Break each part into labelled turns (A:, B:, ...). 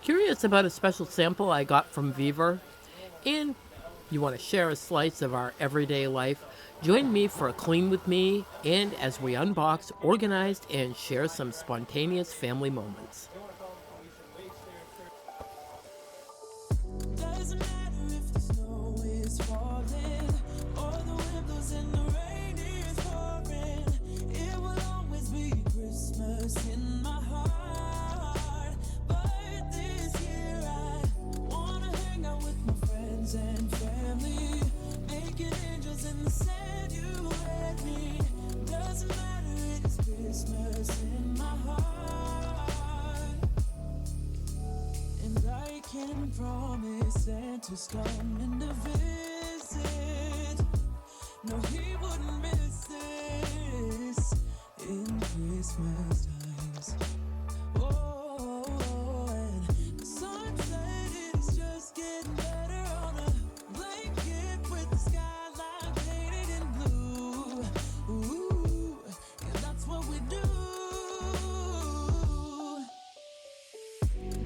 A: Curious about a special sample I got from Vevor? And you want to share a slice of our everyday life? Join me for a clean with me and as we unbox, organize, and share some spontaneous family moments.
B: Doesn't matter if the snow is falling or the wind blows and the rain is pouring. It will always be Christmas in my heart. But this year I wanna hang out with my friends and family, making angels in the sand. You and me. Doesn't matter, it's Christmas in my heart. And I can promise Santa's coming to visit. No, he wouldn't miss this in Christmas times. Oh, and the sunset is just getting better on a blanket with the skyline painted in blue. Ooh, and that's what we do.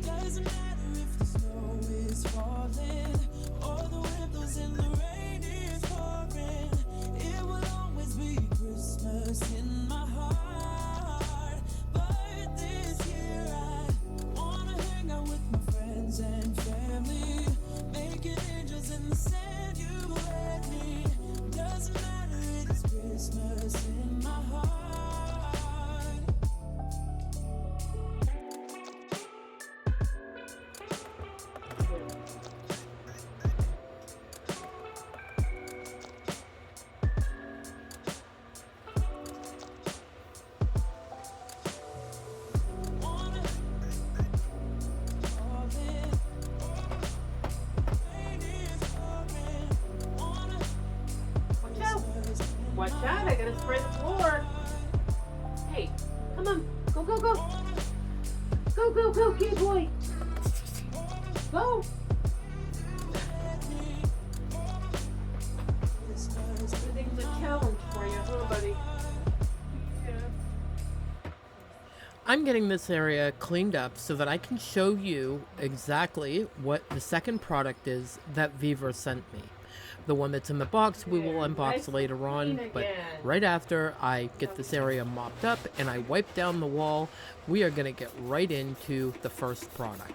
B: Doesn't matter if the snow is falling or the wind blows and the rain is pouring. It will always be Christmas in my heart. But this year I wanna hang out with my friends and family, making angels in the sand. You and me. Doesn't matter, it's Christmas in my heart.
A: Watch out, I gotta spray the floor. Hey, come on, go, go, go. Go, go, go, kid boy. Go. Everything's a challenge for you, huh, buddy? I'm getting this area cleaned up so that I can show you exactly what the second product is that Vevor sent me. The one that's in the box we will unbox later on, but right after I get this area mopped up and I wipe down the wall, we are going to get right into the first product.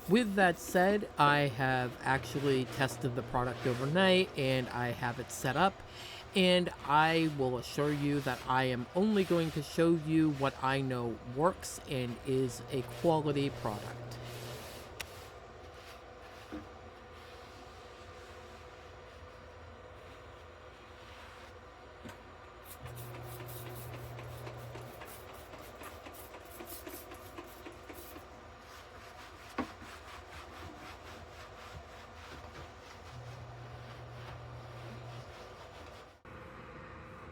A: With that said, I have actually tested the product overnight and I have it set up, and I will assure you that I am only going to show you what I know works and is a quality product.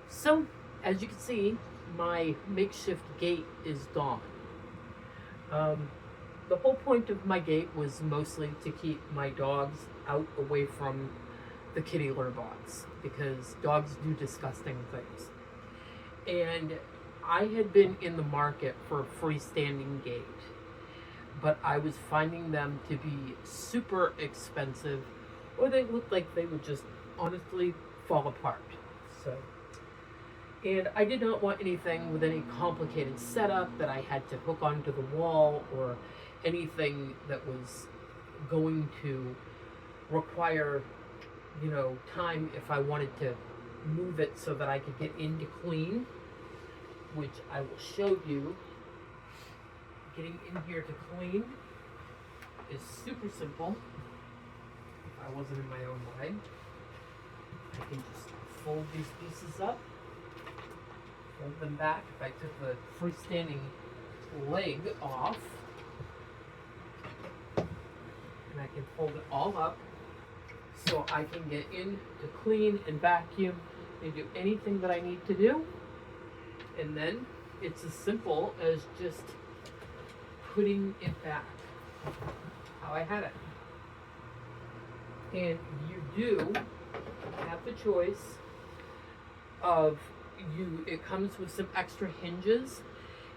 A: So, as you can see, my makeshift gate is gone. The whole point of my gate was mostly to keep my dogs out away from the kitty litter box, because dogs do disgusting things. And I had been in the market for a freestanding gate, but I was finding them to be super expensive, or they looked like they would just honestly fall apart. So, and I did not want anything with any complicated setup that I had to hook onto the wall, or anything that was going to require, time if I wanted to move it so that I could get in to clean, which I will show you. Getting in here to clean is super simple. If I wasn't in my own way, I can just fold these pieces up, fold them back. If I took the freestanding leg off, and I can fold it all up so I can get in to clean and vacuum and do anything that I need to do. And then it's as simple as just putting it back how I had it. And you do have the choice of it comes with some extra hinges,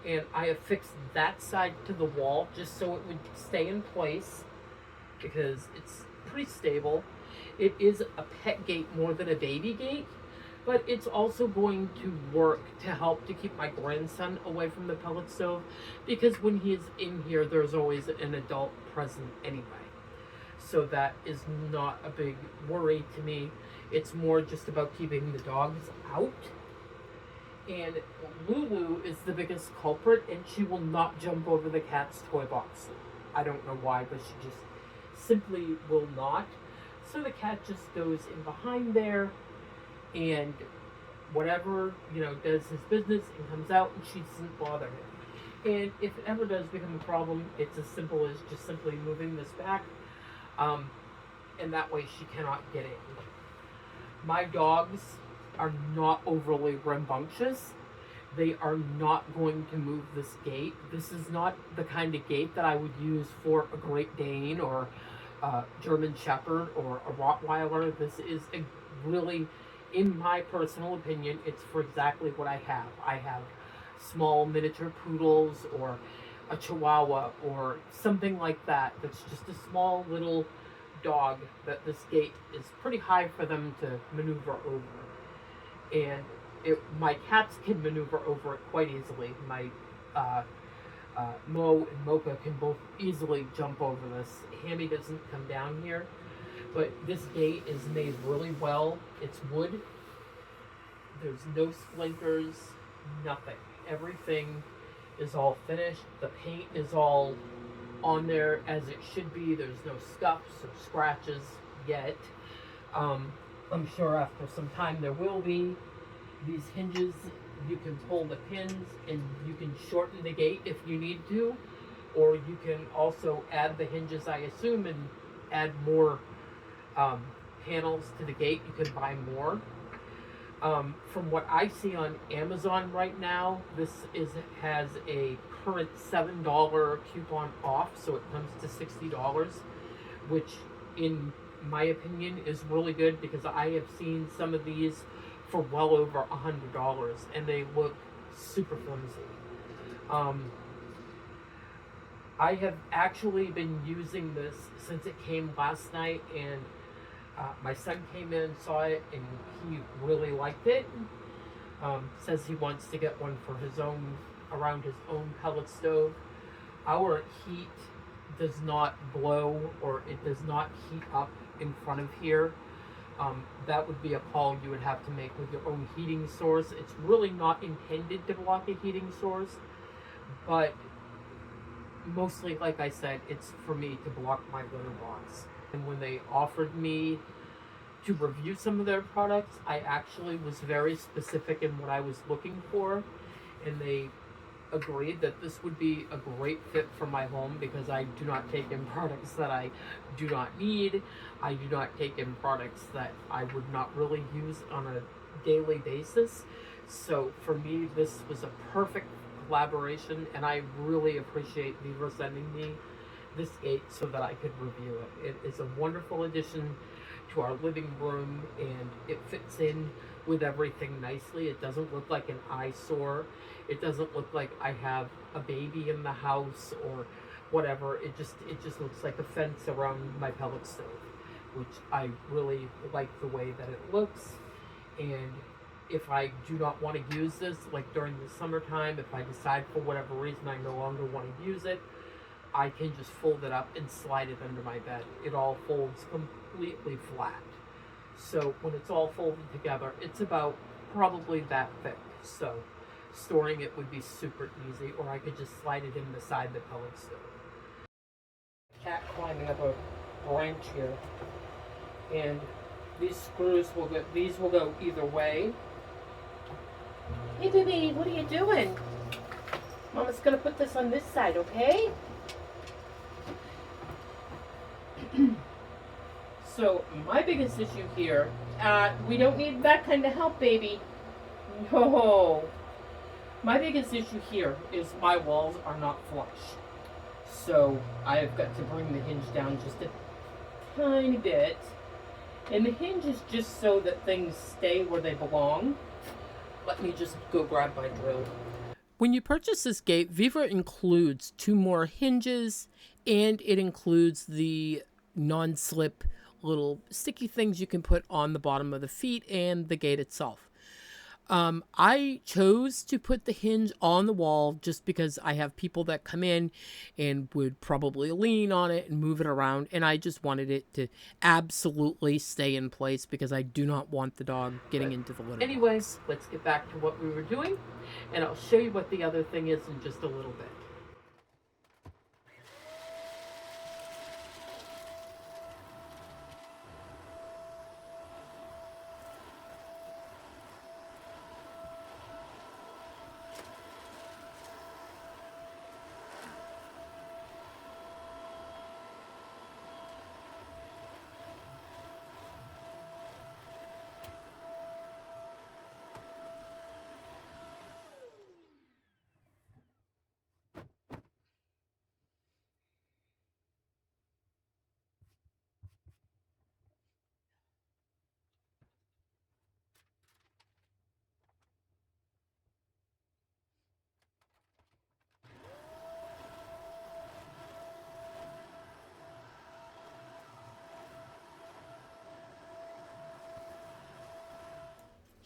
A: and I affixed that side to the wall just so it would stay in place because it's pretty stable. It is a pet gate more than a baby gate, but it's also going to work to help to keep my grandson away from the pellet stove, because when he is in here, there's always an adult present anyway. So that is not a big worry to me. It's more just about keeping the dogs out. And Lulu is the biggest culprit, and she will not jump over the cat's toy box. I don't know why, but she just simply will not. So the cat just goes in behind there and whatever, does his business and comes out, and she doesn't bother him. And if it ever does become a problem, it's as simple as just simply moving this back, and that way she cannot get in. My dogs are not overly rambunctious. They are not going to move this gate. This is not the kind of gate that I would use for a Great Dane or a German Shepherd or a Rottweiler. This is a really, in my personal opinion, it's for exactly what I have. I have small miniature poodles or a Chihuahua or something like that. That's just a small little dog that this gate is pretty high for them to maneuver over. And my cats can maneuver over it quite easily. My Mo and Mocha can both easily jump over this. Hammy doesn't come down here, but this gate is made really well. It's wood. There's no splinters, nothing. Everything is all finished. The paint is all on there as it should be. There's no scuffs or scratches yet. I'm sure after some time there will be. These hinges, you can pull the pins and you can shorten the gate if you need to, or you can also add the hinges, I assume, and add more panels to the gate. You can buy more. From what I see on Amazon right now, this has a current $7 coupon off, so it comes to $60, which in my opinion is really good, because I have seen some of these for well over $100 and they look super flimsy. I have actually been using this since it came last night, and my son came in and saw it and he really liked it. Says he wants to get one for his own, around his own pellet stove. Our heat does not blow, or it does not heat up in front of here. That would be a call you would have to make with your own heating source. It's really not intended to block a heating source, but mostly, like I said, it's for me to block my litter box. And when they offered me to review some of their products, I actually was very specific in what I was looking for, and they agreed that this would be a great fit for my home, because I do not take in products that I do not need. I do not take in products that I would not really use on a daily basis. So for me, this was a perfect collaboration, and I really appreciate Vevor sending me this gate so that I could review it. It is a wonderful addition to our living room, and it fits in with everything nicely. It doesn't look like an eyesore. It doesn't look like I have a baby in the house or whatever. It just looks like a fence around my pellet stove, which I really like the way that it looks. And if I do not want to use this, like during the summertime, if I decide for whatever reason I no longer want to use it, I can just fold it up and slide it under my bed. It all folds completely flat. So when it's all folded together, it's about probably that thick. So storing it would be super easy, or I could just slide it in beside the pellet stove. Cat climbing up a branch here, and these screws will go either way. Hey baby, what are you doing? Mama's gonna put this on this side, okay? So my biggest issue here, we don't need that kind of help, baby. No. My biggest issue here is my walls are not flush. So I've got to bring the hinge down just a tiny bit. And the hinge is just so that things stay where they belong. Let me just go grab my drill. When you purchase this gate, Vevor includes 2 more hinges, and it includes the non-slip little sticky things you can put on the bottom of the feet and the gate itself. I chose to put the hinge on the wall just because I have people that come in and would probably lean on it and move it around, and I just wanted it to absolutely stay in place because I do not want the dog getting into the litter. Anyways, let's get back to what we were doing, and I'll show you what the other thing is in just a little bit.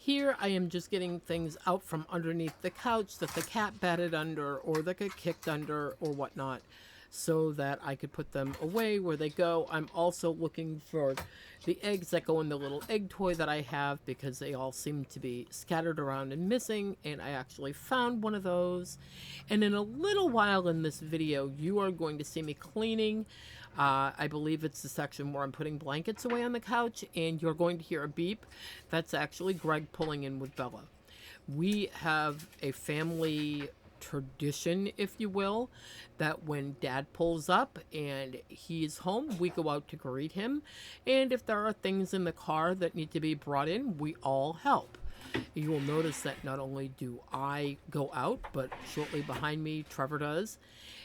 A: Here I am just getting things out from underneath the couch that the cat batted under or that got kicked under or whatnot, so that I could put them away where they go. I'm also looking for the eggs that go in the little egg toy that I have because they all seem to be scattered around and missing, and I actually found one of those. And in a little while in this video, you are going to see me cleaning. I believe it's the section where I'm putting blankets away on the couch, and you're going to hear a beep. That's actually Greg pulling in with Bella. We have a family tradition, if you will, that when Dad pulls up and he's home, we go out to greet him. And if there are things in the car that need to be brought in, we all help. You will notice that not only do I go out, but shortly behind me, Trevor does.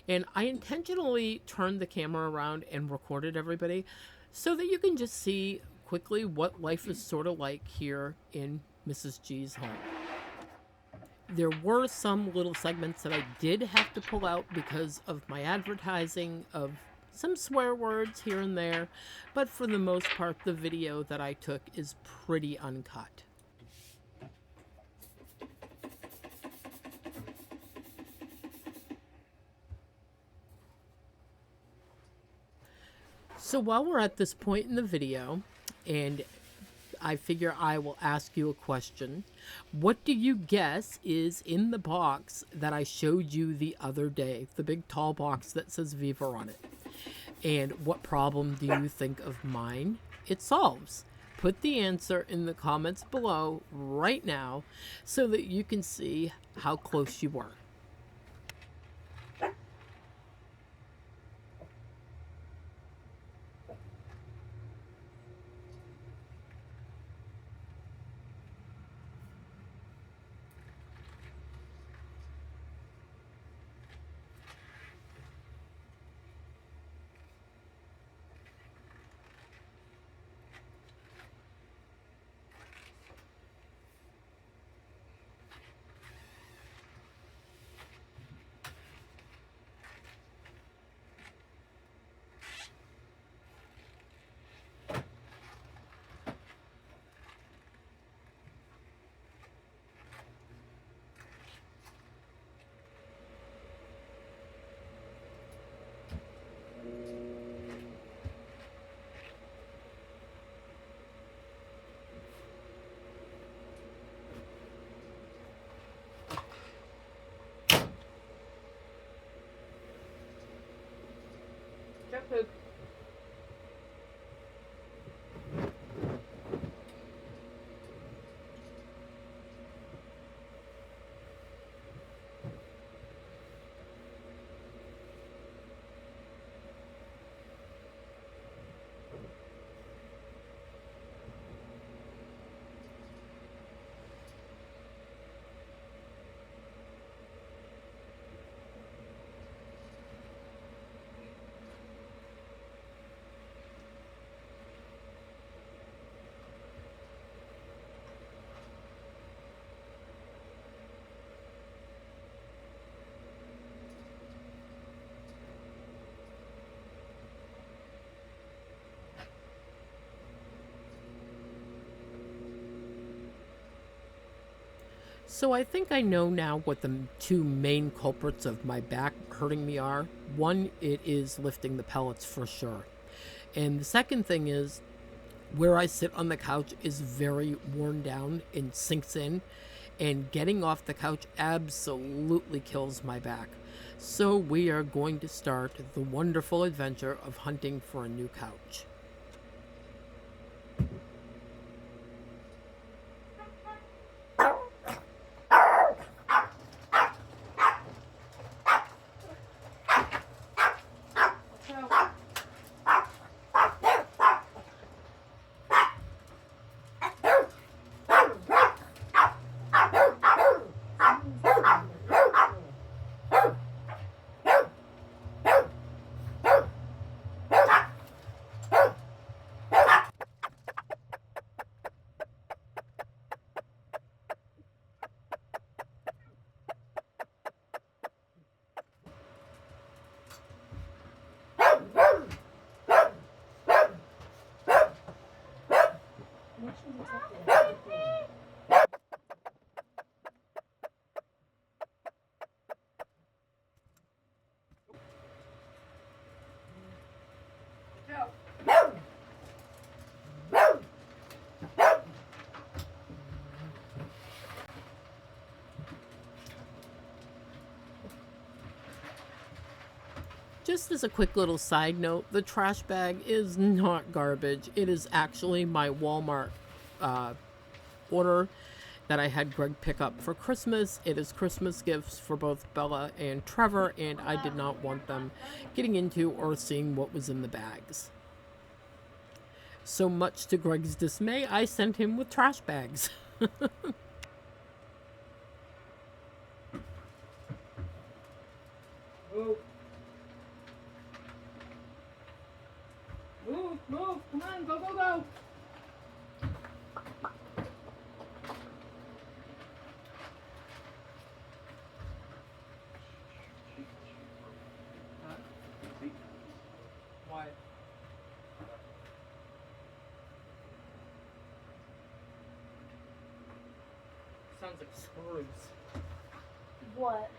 A: And I intentionally turned the camera around and recorded everybody so that you can just see quickly what life is sort of like here in Mrs. G's home. There were some little segments that I did have to pull out because of my advertising of some swear words here and there, but for the most part, the video that I took is pretty uncut. So while we're at this point in the video, and I figure I will ask you a question, what do you guess is in the box that I showed you the other day? The big tall box that says Vevor on it. And what problem do you think of mine it solves? Put the answer in the comments below right now so that you can see how close you were. Poop. So I think I know now what the two main culprits of my back hurting me are. One, it is lifting the pellets for sure. And the second thing is where I sit on the couch is very worn down and sinks in, and getting off the couch absolutely kills my back. So we are going to start the wonderful adventure of hunting for a new couch. Just as a quick little side note, the trash bag is not garbage. It is actually my Walmart order that I had Greg pick up for Christmas. It is Christmas gifts for both Bella and Trevor, and I did not want them getting into or seeing what was in the bags. So much to Greg's dismay, I sent him with trash bags. Move, come on, go. Why? Sounds like screws.
C: What?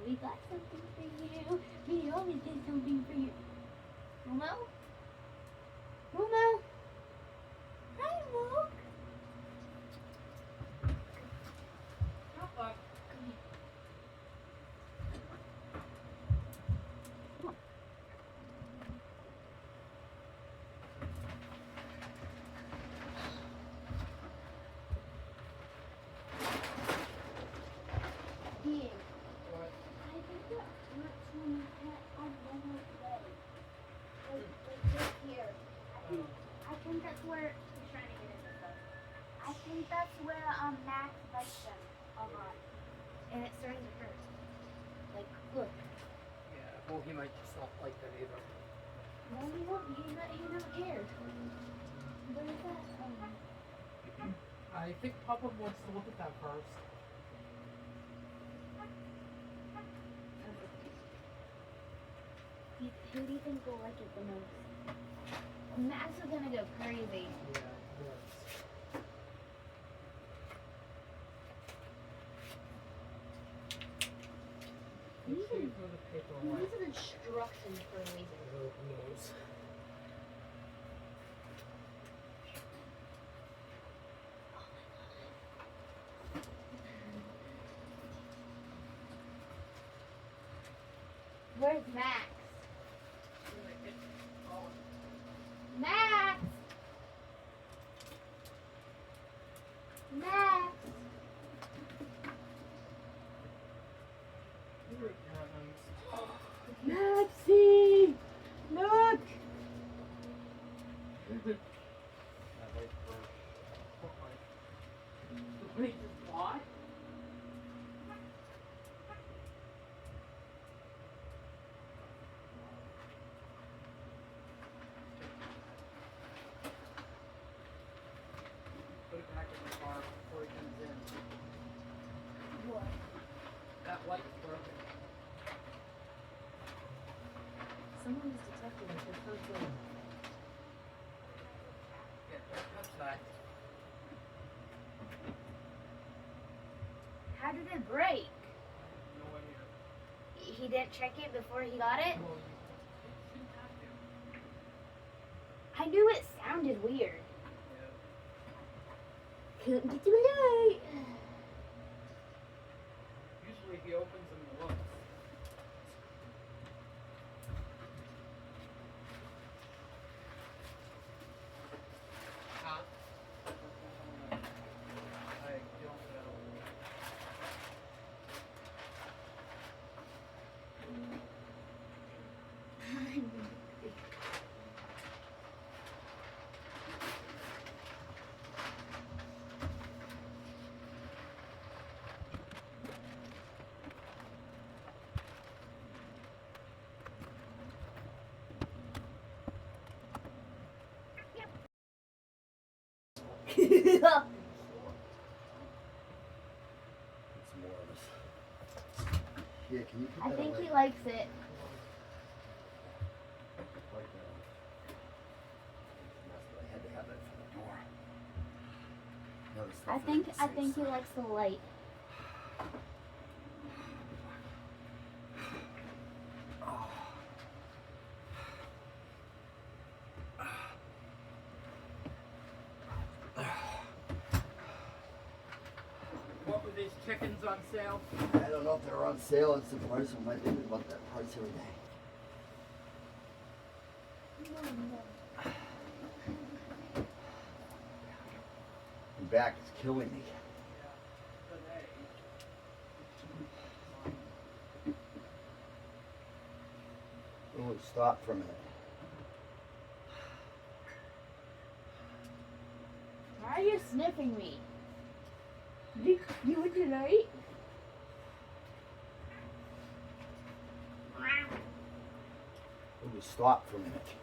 C: We got something for you. We always did something for you. Momo? Momo? Hi, Momo.
A: Come
C: Here.
A: What?
C: I think that much when you pet on Momo's leg. Like this here. I think that's where he's trying to get in this one. I think that's where Max bites them a lot. And it's starting to hurt. Like, look.
A: Yeah, well, he might just not like that either.
C: No, he won't. He never cares. What is that?
A: I think Papa wants to look at that first.
C: Who do you think will like it the most? Max is gonna go crazy.
A: Yeah, of course.
C: These
A: Make sure
C: are-
A: you throw the paper away.
C: These are instructions for a reason.
A: Who knows?
C: Where's Max? Max! Max!
A: Here it comes.
C: Maxie! Look!
A: What he just bought? light's broken.
D: Someone is detecting it. They're so good.
A: Yeah, don't touch that.
C: How did it break?
A: No idea.
C: He didn't check it before he got it?
A: Well, it shouldn't have to.
C: I knew it sounded weird.
A: Yeah.
C: Couldn't get too late.
A: Usually he opens them and looks. Huh? I don't know.
E: Put some more on this. Yeah, can you put
C: I
E: that
C: think
E: away?
C: he likes it.
E: Like that. I had to have that for the door. No, the stuff
C: I
E: is
C: think
E: the
C: I
E: same
C: think he
E: size.
C: likes the light.
A: What were these chickens on sale?
E: I don't know if they're on sale. It's the price. I might think about that price every day. My back is killing me. Oh, stop for a minute.
C: Why are you sniffing me? You tonight?
E: Oh, stop for a minute.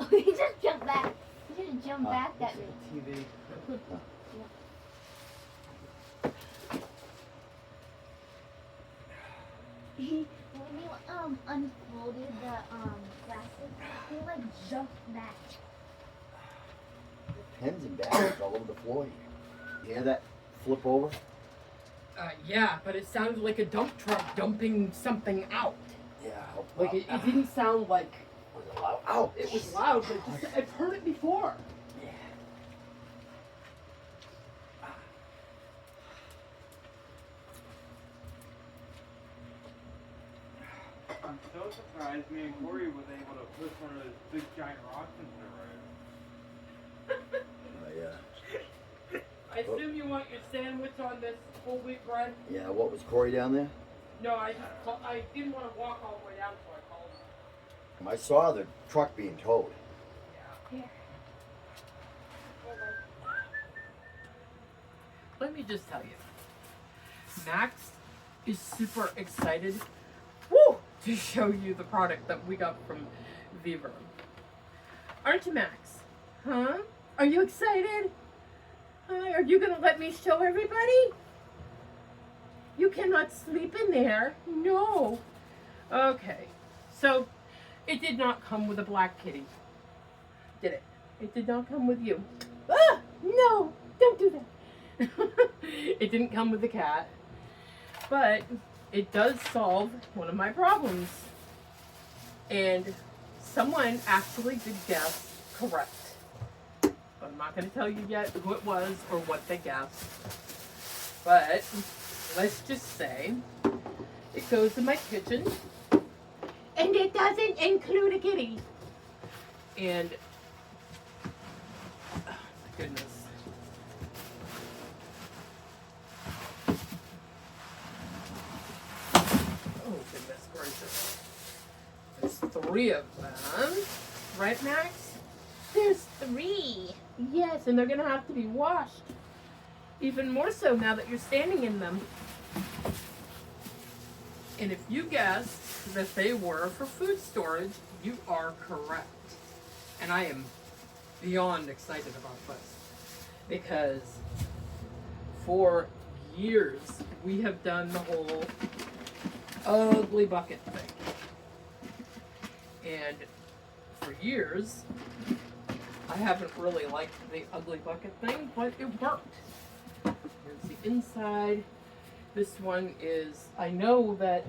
C: He just jumped back. He just jumped back at me.
A: TV.
C: When you unfolded the plastic, he like jumped back.
E: Pens and bags all over the floor. You hear that flip over?
A: Yeah, but it sounded like a dump truck dumping something out.
E: Yeah.
A: Like it didn't sound like
E: Was it loud? Ow!
A: it was loud, but I've heard it before.
E: Yeah.
F: I'm so surprised me and Corey was able to push one of those big giant rocks into the road.
E: Oh, yeah.
A: I assume you want your sandwich on this whole wheat bread?
E: Yeah, what was Corey down there?
A: No, I didn't want to walk all the way down, so I called him.
E: I saw the truck being towed.
A: Yeah.
C: Here.
A: Let me just tell you, Max is super excited, woo, to show you the product that we got from Vevor. Aren't you, Max? Huh? Are you excited? Are you gonna let me show everybody? You cannot sleep in there. No. Okay. So, it did not come with a black kitty. Did it? It did not come with you. Ah! No! Don't do that. It didn't come with the cat. But it does solve one of my problems. And someone actually did guess correct. But I'm not going to tell you yet who it was or what they guessed. But let's just say it goes in my kitchen. And it doesn't include a kitty. And, oh my goodness. Oh goodness gracious. There's 3 of them. Right, Max? There's 3. Yes, and they're gonna have to be washed. Even more so now that you're standing in them. And if you guessed that they were for food storage, you are correct. And I am beyond excited about this because for years we have done the whole ugly bucket thing. And for years, I haven't really liked the ugly bucket thing, but it worked. Here's the inside. This one is, I know that,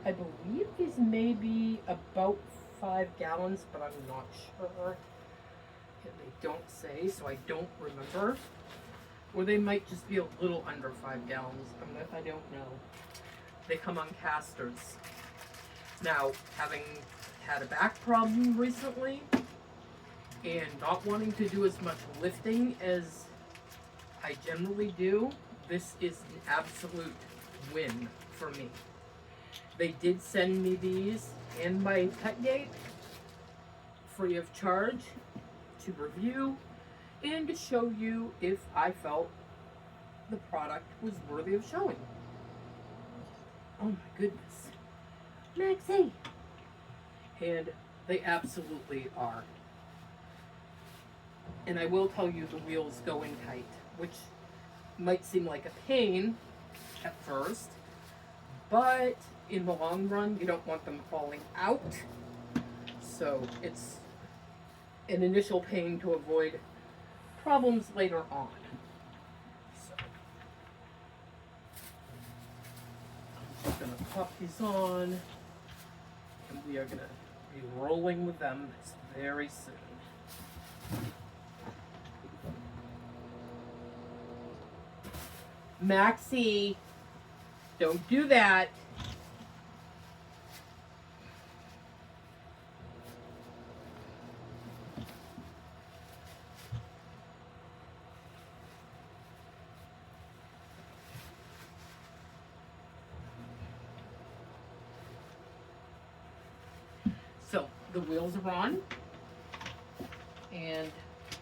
A: I believe these may be about 5 gallons, but I'm not sure. And they don't say, so I don't remember. Or they might just be a little under 5 gallons. I don't know. They come on casters. Now, having had a back problem recently, and not wanting to do as much lifting as I generally do, this is an absolute win for me. They did send me these and my pet gate free of charge to review and to show you if I felt the product was worthy of showing. Oh my goodness. Maxie! And they absolutely are. And I will tell you the wheels go in tight, which might seem like a pain at first, but in the long run, you don't want them falling out. So it's an initial pain to avoid problems later on. So I'm just gonna pop these on, and we are gonna be rolling with them very soon. Maxie, don't do that. So the wheels are on, and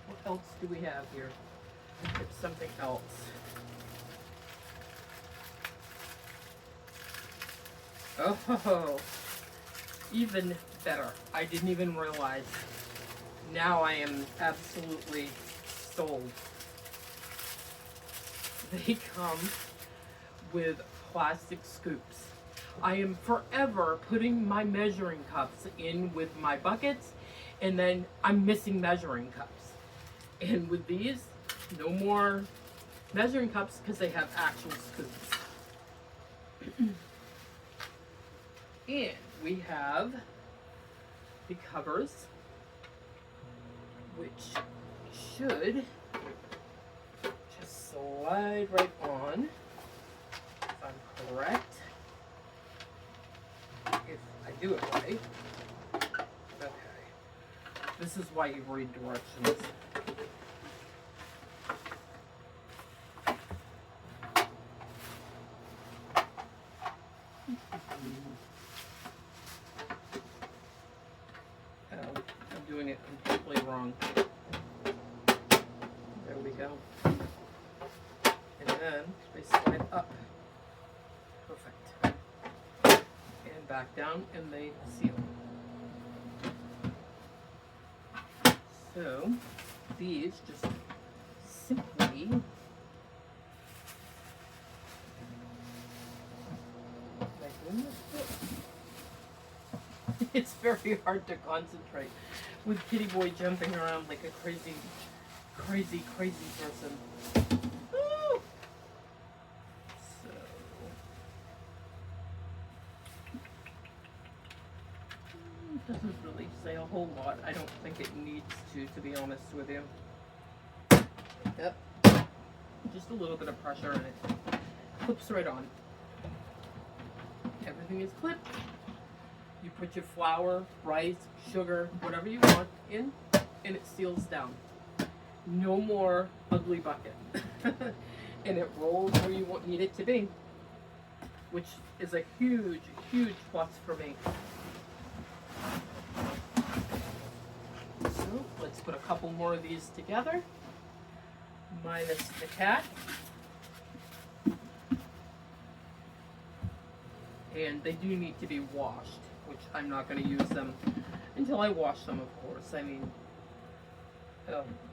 A: what else do we have here? It's something else. Oh, even better. I didn't even realize. Now I am absolutely sold. They come with plastic scoops. I am forever putting my measuring cups in with my buckets, and then I'm missing measuring cups. And with these, no more measuring cups because they have actual scoops. And we have the covers, which should just slide right on, if I'm correct. If I do it right. Okay. This is why you read directions. I'm doing it completely wrong. There we go. And then they slide up. Perfect. And back down, and they seal. So these just simply it's very hard to concentrate with Kitty Boy jumping around like a crazy person. Woo! So it doesn't really say a whole lot. I don't think it needs to be honest with you. Yep. Just a little bit of pressure and it clips right on. Everything is clipped. You put your flour, rice, sugar, whatever you want in, and it seals down. No more ugly bucket. And it rolls where you need it to be, which is a huge plus for me. So let's put a couple more of these together, minus the cat. And they do need to be washed, which I'm not going to use them until I wash them, of course. I mean,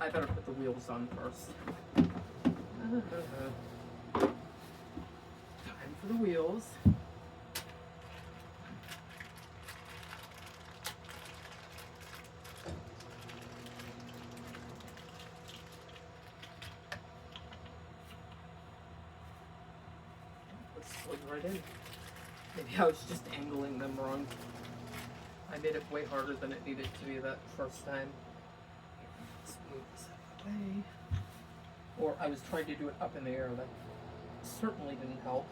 A: I better put the wheels on first. Time for the wheels. Let's slid right in. Maybe I was just angling them wrong. I made it way harder than it needed to be that first time. Let's move this out of the way. Or I was trying to do it up in the air. That certainly didn't help.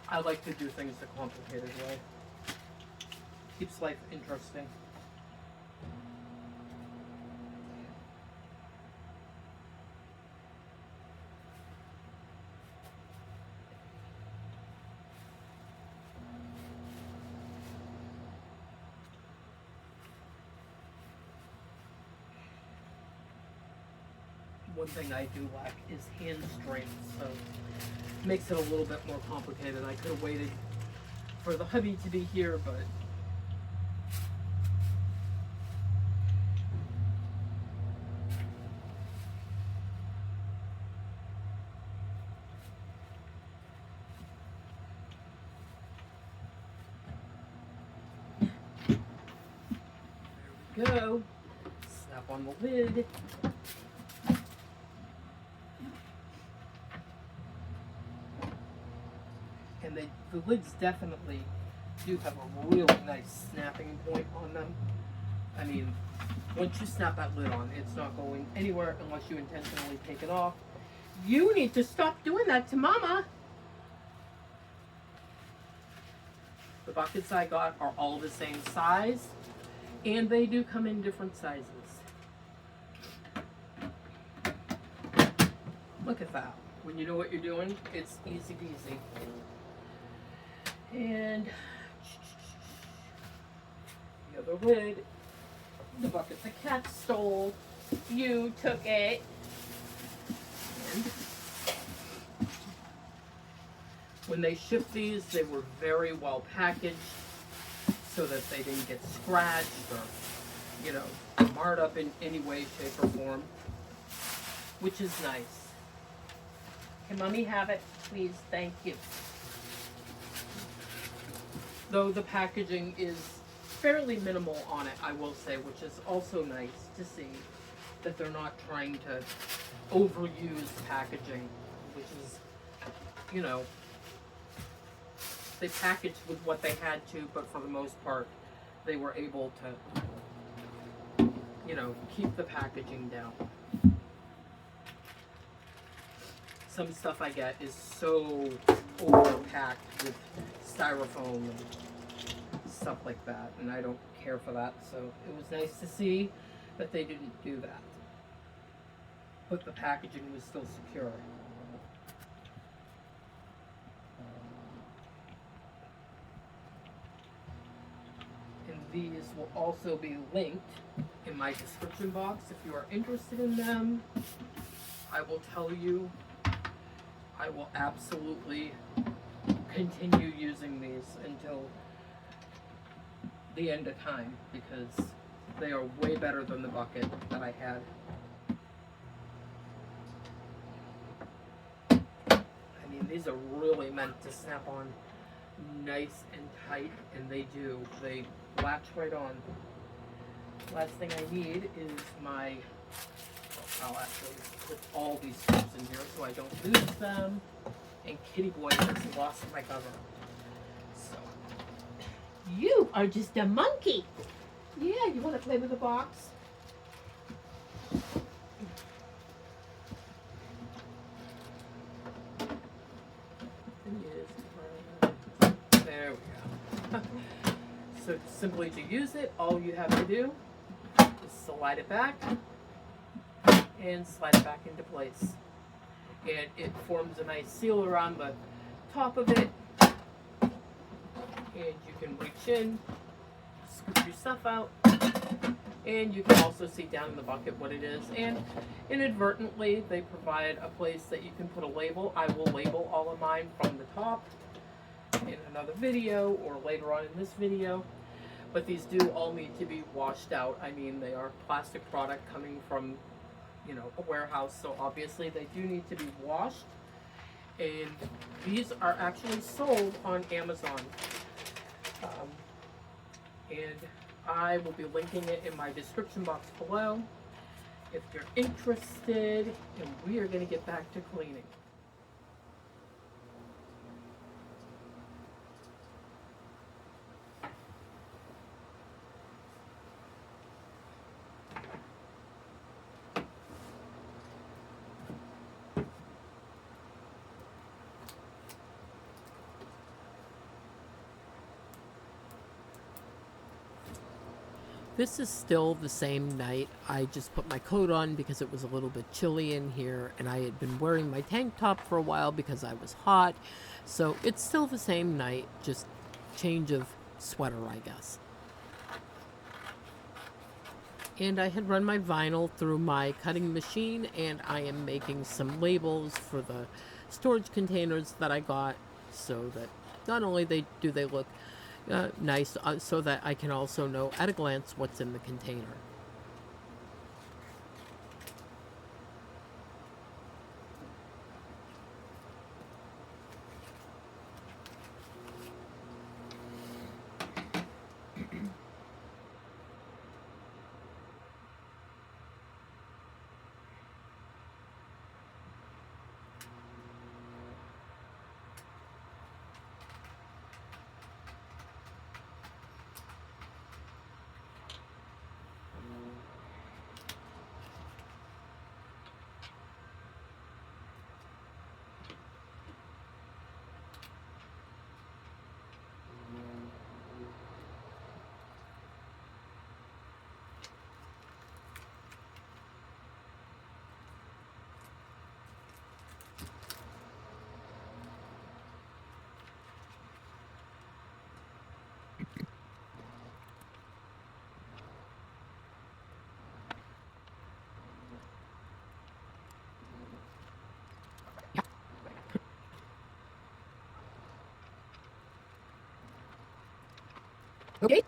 A: I like to do things the complicated way. Keeps life interesting. One thing I do lack is hand strength, so it makes it a little bit more complicated. I could have waited for the hubby to be here, but there we go. Snap on the lid. And the lids definitely do have a really nice snapping point on them. I mean, once you snap that lid on, it's not going anywhere unless you intentionally take it off. You need to stop doing that to Mama. The buckets I got are all the same size, and they do come in different sizes. Look at that. When you know what you're doing, it's easy peasy. And the other lid, the bucket the cat stole, you took it. And when they shipped these, they were very well packaged so that they didn't get scratched or, you know, marred up in any way, shape, or form, which is nice. Can Mommy have it, please? Thank you. Though the packaging is fairly minimal on it, I will say, which is also nice to see that they're not trying to overuse packaging, which is, you know, they packaged with what they had to, but for the most part, they were able to, you know, keep the packaging down. Some stuff I get is so overpacked with styrofoam and stuff like that, and I don't care for that, so it was nice to see that they didn't do that. But the packaging was still secure. And these will also be linked in my description box if you are interested in them. I will tell you, I will absolutely continue using these until the end of time because they are way better than the bucket that I had. I mean, these are really meant to snap on nice and tight, and they do. They latch right on. Last thing I need is my, I'll actually put all these strips in here so I don't lose them. And Kitty Boy has lost my cover. So, you are just a monkey. Yeah, you want to play with the box? There we go. So simply to use it, all you have to do is slide it back and slide it back into place. And it forms a nice seal around the top of it. And you can reach in, scoop your stuff out, and you can also see down in the bucket what it is. And inadvertently, they provide a place that you can put a label. I will label all of mine from the top in another video or later on in this video. But these do all need to be washed out. I mean, they are plastic product coming from, you know, a warehouse, so obviously they do need to be washed. And these are actually sold on Amazon. And I will be linking it in my description box below if you're interested. And we are going to get back to cleaning. This is still the same night. I just put my coat on because it was a little bit chilly in here, and I had been wearing my tank top for a while because I was hot. So it's still the same night, just change of sweater, I guess. And I had run my vinyl through my cutting machine, and I am making some labels for the storage containers that I got, so that not only do they look nice, so that I can also know at a glance what's in the container. Okay.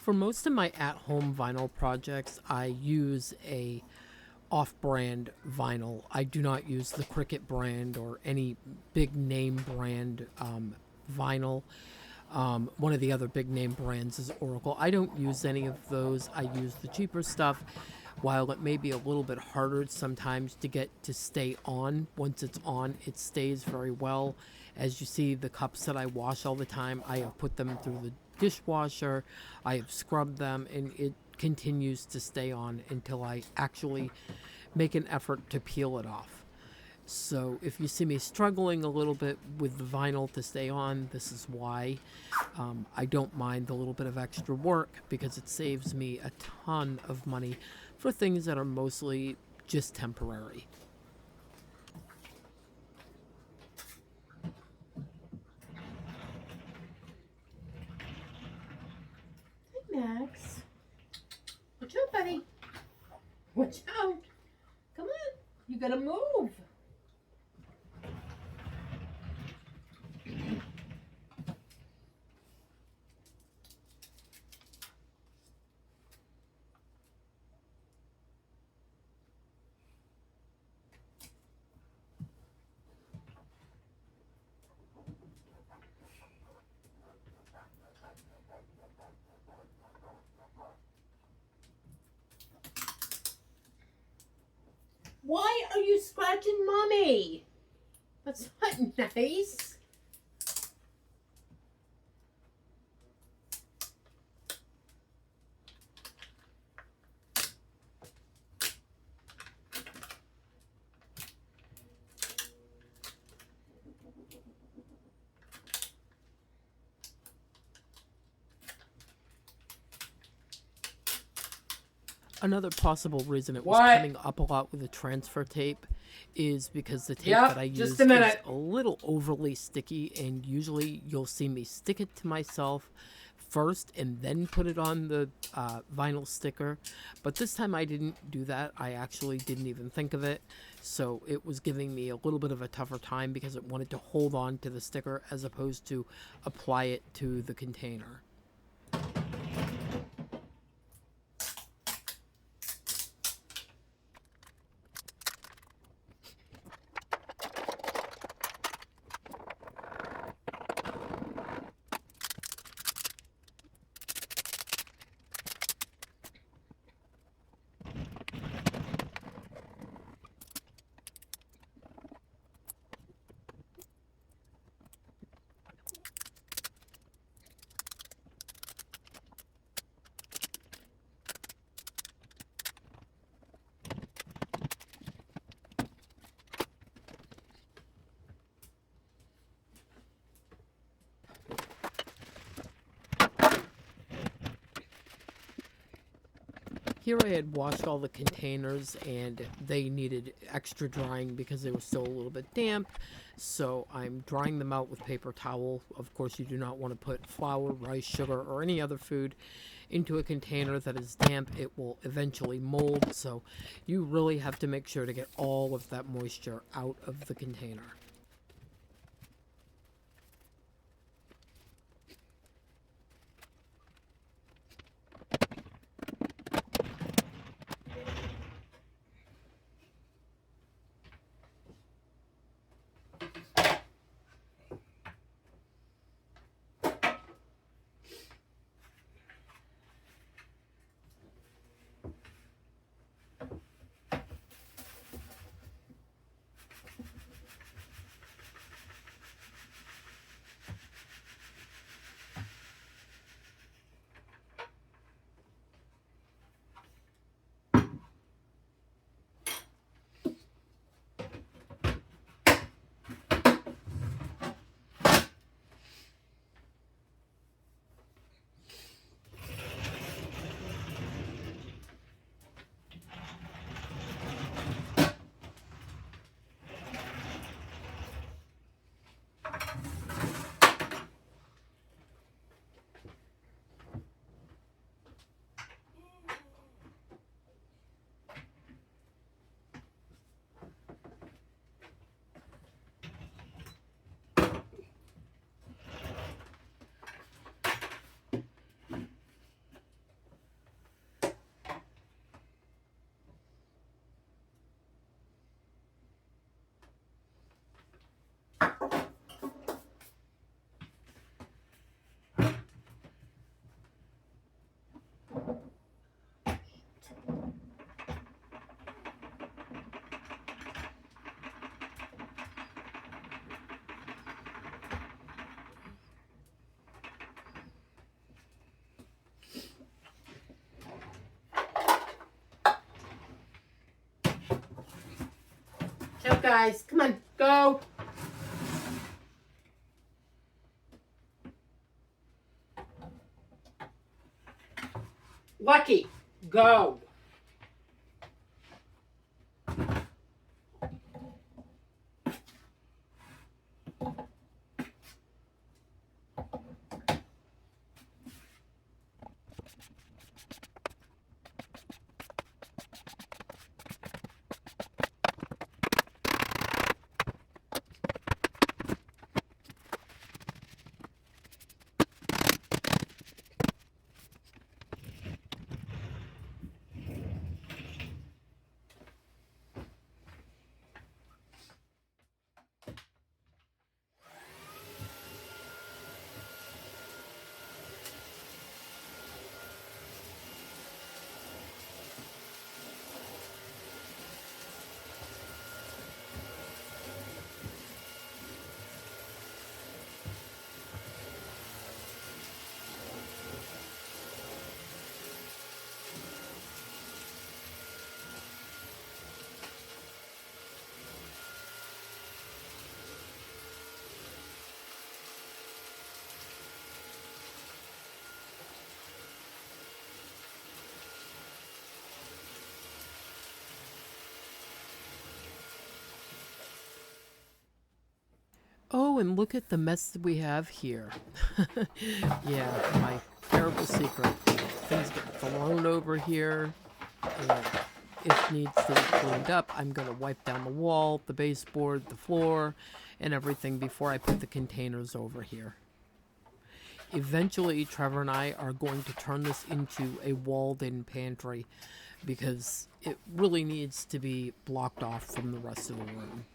A: For most of my at-home vinyl projects, I use a off-brand vinyl. I do not use the Cricut brand or any big name brand vinyl. One of the other big name brands is Oracle. I don't use any of those. I use the cheaper stuff. While it may be a little bit harder sometimes to get to stay on, once it's on, it stays very well. As you see, the cups that I wash all the time, I have put them through the dishwasher, I have scrubbed them, and it continues to stay on until I actually make an effort to peel it off. So if you see me struggling a little bit with the vinyl to stay on, this is why. I don't mind the little bit of extra work because it saves me a ton of money for things that are mostly just temporary. Hi, Max. Watch out, buddy. Watch out. Come on. You gotta move. Why are you scratching Mommy? That's not nice. Another possible reason it was
G: What?
A: coming up a lot with the transfer tape is because the tape
G: Yep,
A: that I use
G: just
A: is
G: a minute.
A: a little overly sticky, and usually you'll see me stick it to myself first and then put it on the vinyl sticker. But this time I didn't do that. I actually didn't even think of it. So it was giving me a little bit of a tougher time because it wanted to hold on to the sticker as opposed to apply it to the container. Here I had washed all the containers and they needed extra drying because they were still a little bit damp. So I'm drying them out with paper towel. Of course, you do not want to put flour, rice, sugar, or any other food into a container that is damp. It will eventually mold. So you really have to make sure to get all of that moisture out of the container. Out, guys. Come on, go. Lucky, go. Oh, and look at the mess that we have here. Yeah, my terrible secret. Things get thrown over here, and it needs to be cleaned up. I'm going to wipe down the wall, the baseboard, the floor, and everything before I put the containers over here. Eventually, Trevor and I are going to turn this into a walled-in pantry because it really needs to be blocked off from the rest of the room.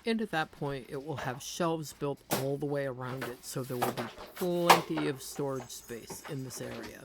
A: And at that point, it will have shelves built all the way around it, so there will be plenty of storage space in this area.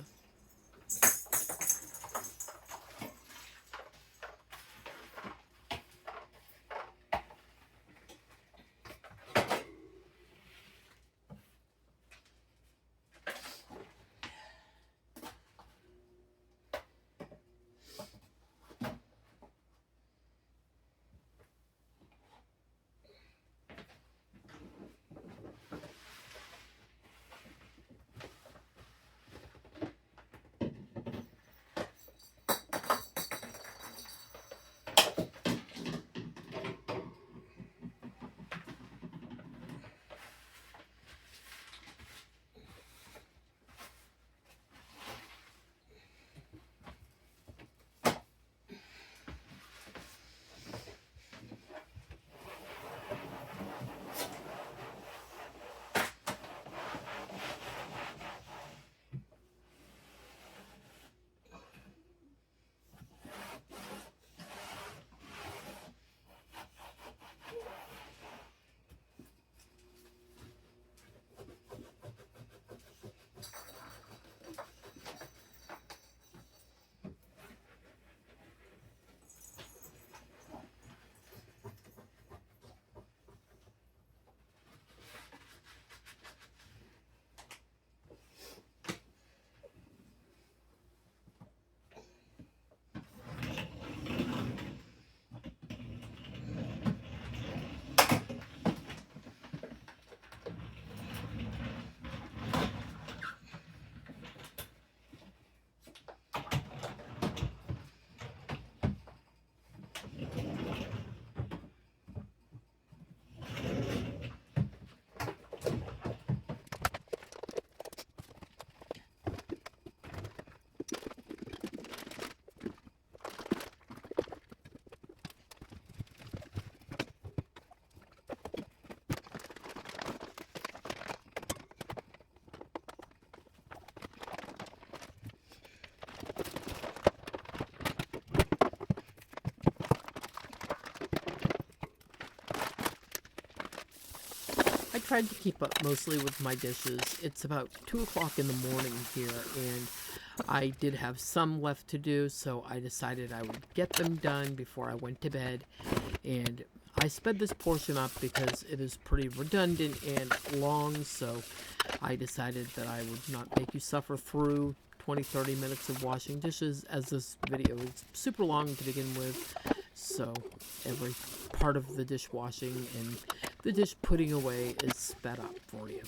A: I tried to keep up mostly with my dishes. It's about 2 o'clock in the morning here, and I did have some left to do, so I decided I would get them done before I went to bed. And I sped this portion up because it is pretty redundant and long, so I decided that I would not make you suffer through 20-30 minutes of washing dishes, as this video is super long to begin with. So every part of the dishwashing and the dish putting away is sped up for you.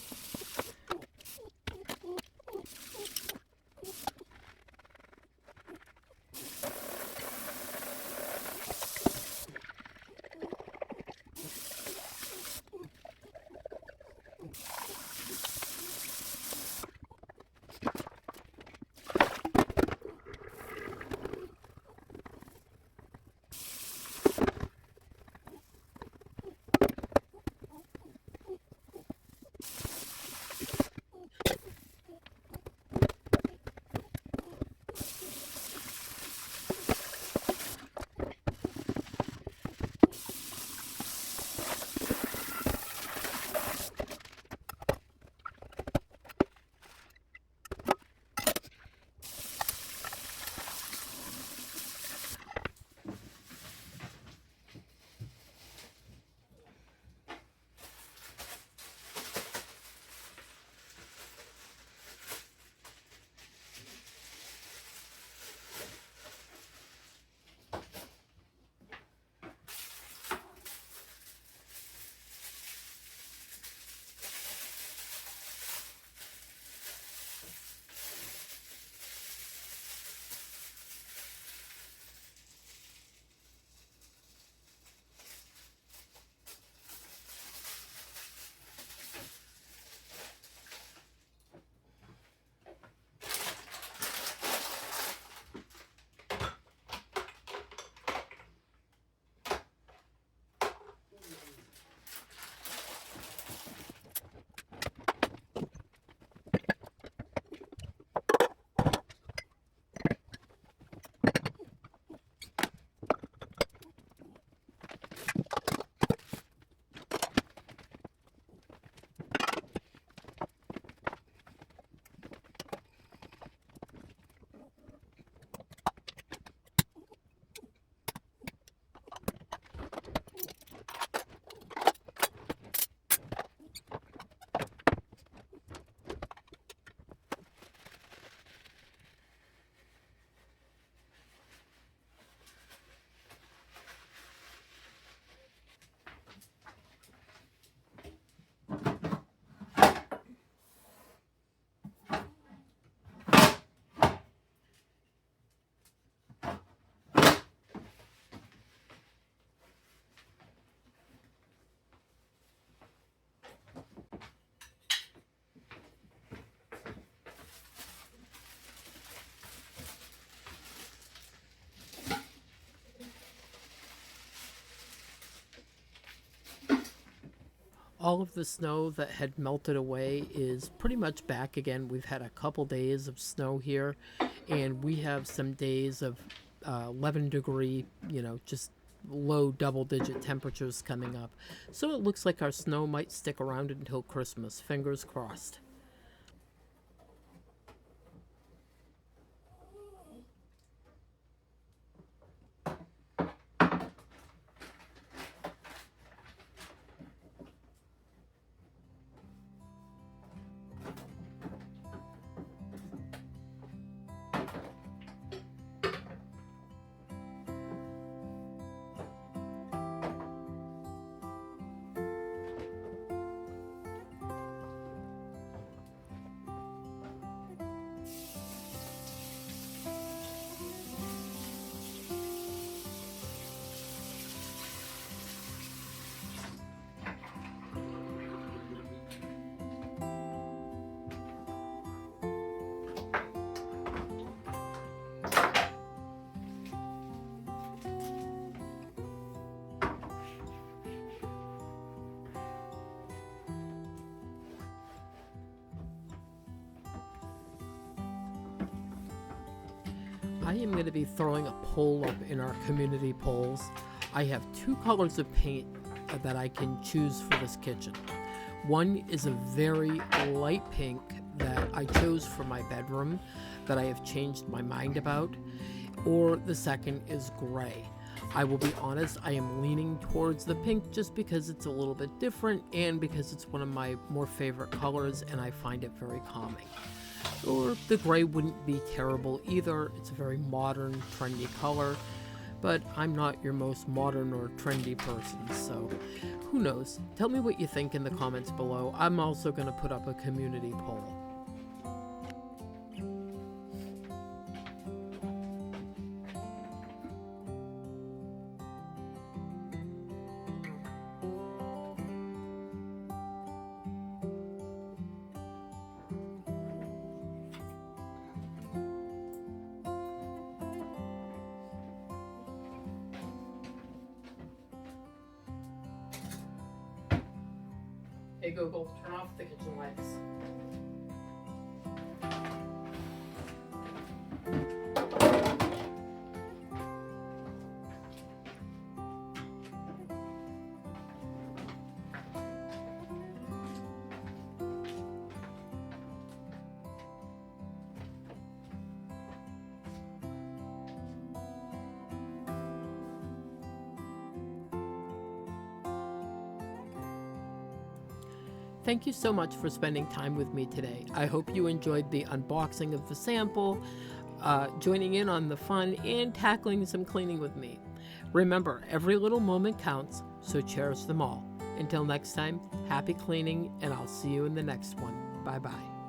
A: All of the snow that had melted away is pretty much back again. We've had a couple days of snow here, and we have some days of 11 degree, just low double-digit temperatures coming up. So it looks like our snow might stick around until Christmas. Fingers crossed. I am going to be throwing a poll up in our community polls. I have 2 colors of paint that I can choose for this kitchen. One is a very light pink that I chose for my bedroom that I have changed my mind about, or the second is gray. I will be honest, I am leaning towards the pink just because it's a little bit different and because it's one of my more favorite colors and I find it very calming. Or the gray wouldn't be terrible either. It's a very modern, trendy color, but I'm not your most modern or trendy person, so who knows? Tell me what you think in the comments below. I'm also going to put up a community poll. Hey Google, turn off the kitchen lights. Thank you so much for spending time with me today. I hope you enjoyed the unboxing of the sample, joining in on the fun, and tackling some cleaning with me. Remember, every little moment counts, so cherish them all. Until next time, happy cleaning, and I'll see you in the next one. Bye-bye.